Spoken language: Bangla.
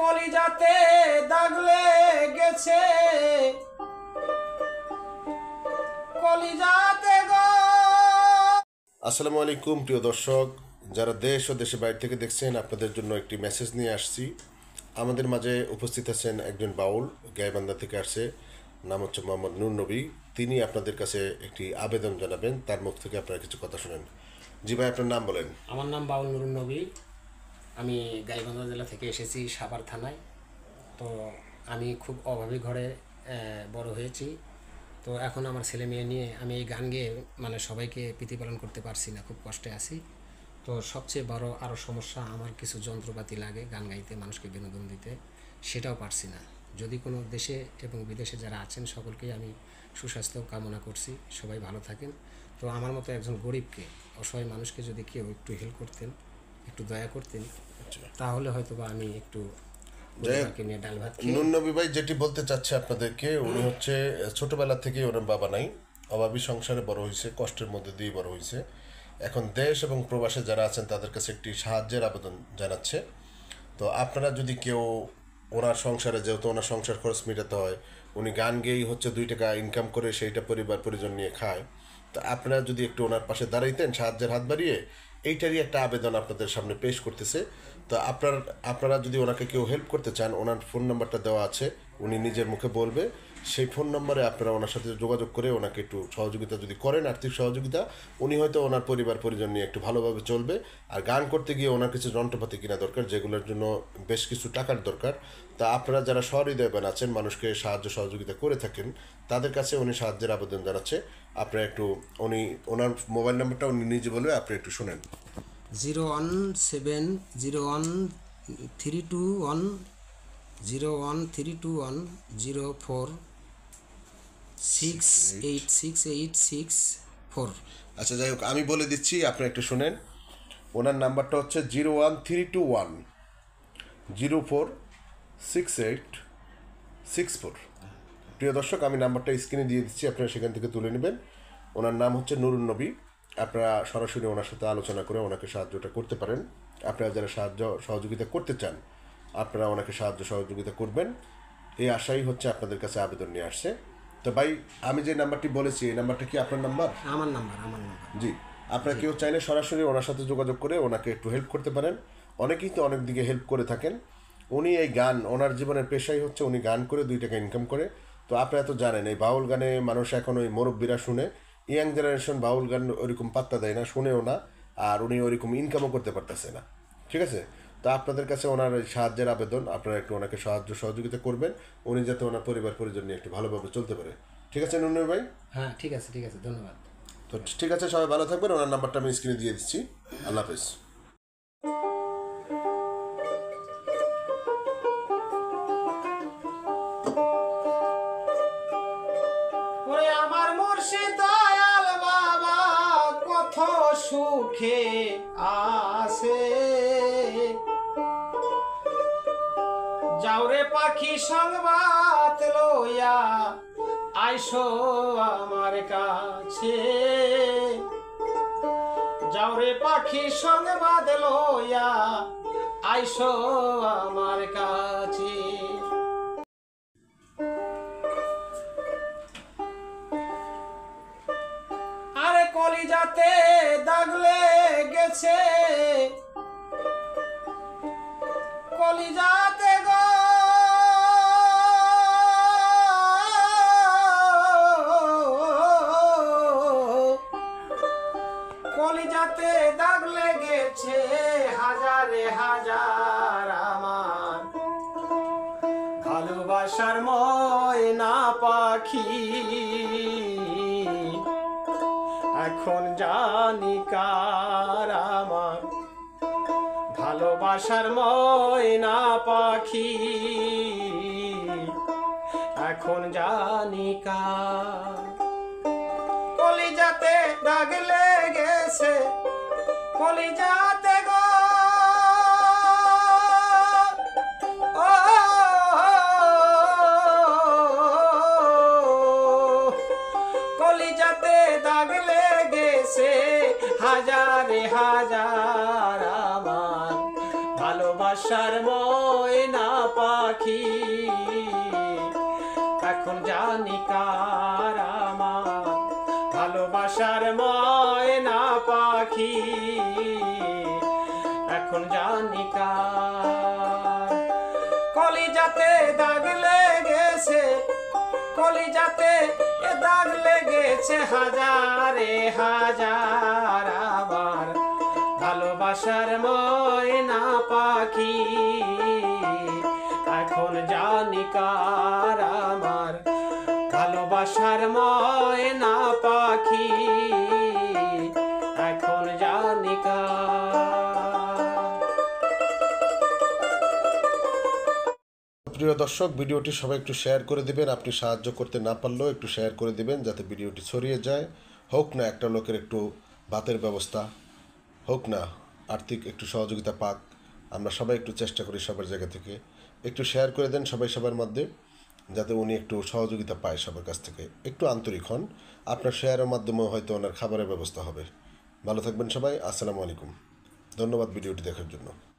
কলিজাতে দাগ লেগেছে কলিজাতে গো। আসসালামু আলাইকুম প্রিয় দর্শক, যারা দেশ ও দেশের বাইরে থেকে দেখছেন, আপনাদের জন্য একটি মেসেজ নিয়ে আসছি। আমাদের মাঝে উপস্থিত আছেন একজন বাউল, গাইবান্ধা থেকে আসছে, নাম হচ্ছে মোহাম্মদ নূর নবী। তিনি আপনাদের কাছে একটি আবেদন জানাবেন, তার মুখ থেকে আপনারা কিছু কথা শুনেন। জি ভাই, আপনার নাম বলেন। আমার নাম বাউল নুরুন নবী। আমি গাইবান্ধা জেলা থেকে এসেছি, সাভার থানায়। তো আমি খুব অভাবী ঘরে বড় হয়েছি। তো এখন আমার ছেলে মেয়ে নিয়ে আমি এই গান গেয়ে সবাইকে প্রতিপালন করতে পারছি না, খুব কষ্টে আছি। তো সবচেয়ে বড় আরও সমস্যা, আমার কিছু যন্ত্রপাতি লাগে গান গাইতে, মানুষকে বিনোদন দিতে, সেটাও পারছি না। যদি কোনো দেশে এবং বিদেশে যারা আছেন সকলকেই আমি সুস্বাস্থ্য কামনা করছি, সবাই ভালো থাকেন। তো আমার মতো একজন গরিবকে, অসহায় মানুষকে যদি কেউ একটু হেল্প করতেন, একটু দয়া করতেন, তাহলে হয়তো বা আমি একটু নিয়ে ডাল ভাত নূর নবী ভাই যেটি বলতে চাচ্ছে আপনাদেরকে, উনি হচ্ছে ছোটবেলা থেকেই ওনার বাবা নাই, অভাবী সংসারে বড় হয়েছে, কষ্টের মধ্যে দিয়ে বড় হয়েছে। এখন দেশ এবং প্রবাসে যারা আছেন তাদের কাছে একটি সাহায্যের আবেদন জানাচ্ছে। তো আপনারা যদি কেউ ওনার সংসারে, যেহেতু ওনার সংসার খরচ মেটাতে হয়, উনি গান গেয়েই হচ্ছে 2 টাকা ইনকাম করে সেইটা পরিবার পরিজন নিয়ে খায়, তো আপনারা যদি একটু ওনার পাশে দাঁড়াইতেন সাহায্যের হাত বাড়িয়ে, এইটারই একটা আবেদন আপনাদের সামনে পেশ করতেছে। তো আপনারা যদি ওনাকে কেউ হেল্প করতে চান, ওনার ফোন নাম্বারটা দেওয়া আছে, উনি নিজের মুখে বলবে। সেই ফোন নম্বরে আপনারা ওনার সাথে যোগাযোগ করে ওনাকে একটু সহযোগিতা যদি করেন, আর্থিক সহযোগিতা, উনি হয়তো ওনার পরিবার পরিজন নিয়ে একটু ভালোভাবে চলবে। আর গান করতে গিয়ে ওনার কিছু যন্ত্রপাতি কিনা দরকার, যেগুলোর জন্য বেশ কিছু টাকার দরকার। তা আপনারা যারা সহৃদয়বান আছেন, মানুষকে সাহায্য সহযোগিতা করে থাকেন, তাদের কাছে উনি সাহায্যের আবেদন জানাচ্ছে। আপনারা একটু ওনার মোবাইল নাম্বারটা উনি নিজে বলবে, আপনি একটু শোনেন। 017013104686864। আচ্ছা, যাই হোক, আমি বলে দিচ্ছি, আপনি একটু শুনেন। ওনার নাম্বারটা হচ্ছে 01321046864। প্রিয় দর্শক, আমি নাম্বারটা স্ক্রিনে দিয়ে দিচ্ছি, আপনারা সেখান থেকে তুলে নেবেন। ওনার নাম হচ্ছে নুরুন নবী। আপনারা সরাসরি ওনার সাথে আলোচনা করে ওনাকে সাহায্যটা করতে পারেন। আপনারা যারা সাহায্য সহযোগিতা করতে চান, আপনারা ওনাকে সাহায্য সহযোগিতা করবেন, এই আশাই হচ্ছে আপনাদের কাছে আবেদন নিয়ে আসছে। তো ভাই, আমি যে নাম্বারটি বলেছি, এই নাম্বারটা কি আপনার নাম্বার? আমার নাম্বার। জি, আপনারা কেউ চাইলে সরাসরি ওনার সাথে যোগাযোগ করে ওনাকে একটু হেল্প করতে পারেন। অনেকেই তো অনেক দিকে হেল্প করে থাকেন। উনি এই গান, ওনার জীবনের পেশাই হচ্ছে উনি গান করে 2 টাকা ইনকাম করে। তো আপনারা তো জানেন, এই বাউল গানে মানুষ এখন ওই মুরব্বীরা শুনে, ইয়াং জেনারেশন বাউল গান ওইরকম পাত্তা দেয় না, শুনেও না, আর উনি ওইরকম ইনকামও করতে পারতেছে না। ঠিক আছে, তো আপনাদের কাছে ওনার সাহায্যের আবেদন, আপনারা একটু ওনাকে সাহায্য সহযোগিতা করবেন, উনি যাতে ওনার পরিবার পরিজন নিয়ে একটু ভালোভাবে চলতে পারে। ঠিক আছে নুনু ভাই? হ্যাঁ, ঠিক আছে, ধন্যবাদ। তো ঠিক আছে, সবাই ভালো থাকবেন। ওনার নাম্বারটা আমি স্ক্রিনে দিয়ে দিচ্ছি। আল্লাহ হাফেজ। ওরে আমার মুর্শিদ দয়াল বাবা কত সুখে আছে, যাওরে পাখি সংবাদ লইয়া আইসো আমার কাছে, যাওরে পাখি সংবাদ লইয়া আইসো আমার কাছে। আরে কলিজাতে দাগ লেগেছে কলিজাতে গো, কলিজাতে দাগ লেগেছে হাজারে হাজার আমার ভালোবাসার ময়না পাখি, এখন জানি কার আমার ভালোবাসার ময়না পাখি, এখন জানি কার। কলিজাতে দাগ লেগেছে কলিজাতে গো, ও কলিজাতে দাগ লেগেছে হাজারে হাজার আমার ভালোবাসার ময়না পাখি এখন জানি কার আমার ভালোবাসার ময়না পাখি এখন জানি কার কলিজাতে দাগ লেগেছে কলিজাতে এ দাগ লেগেছে হাজারে হাজার আবার ভালোবাসার ময়না পাখি এখন জানি কার আমার ভালোবাসার ময়না পাখি এখন জানি কার। প্রিয় দর্শক, ভিডিওটি সবাই একটু শেয়ার করে দিবেন। আপনি সাহায্য করতে না পারলেও একটু শেয়ার করে দিবেন, যাতে ভিডিওটি ছড়িয়ে যায়। হোক না একটা লোকের একটু ভাতের ব্যবস্থা, হোক না আর্থিক একটু সহযোগিতা পাক, আমরা সবাই একটু চেষ্টা করি সবার জায়গা থেকে। একটু শেয়ার করে দেন সবাই সবার মধ্যে, যাতে উনি একটু সহযোগিতা পায় সবার কাছ থেকে। একটু আন্তরিক হন, আপনার শেয়ারের মাধ্যমেও হয়তো ওনার খাবারের ব্যবস্থা হবে। ভালো থাকবেন সবাই। আসসালামু আলাইকুম। ধন্যবাদ ভিডিওটি দেখার জন্য।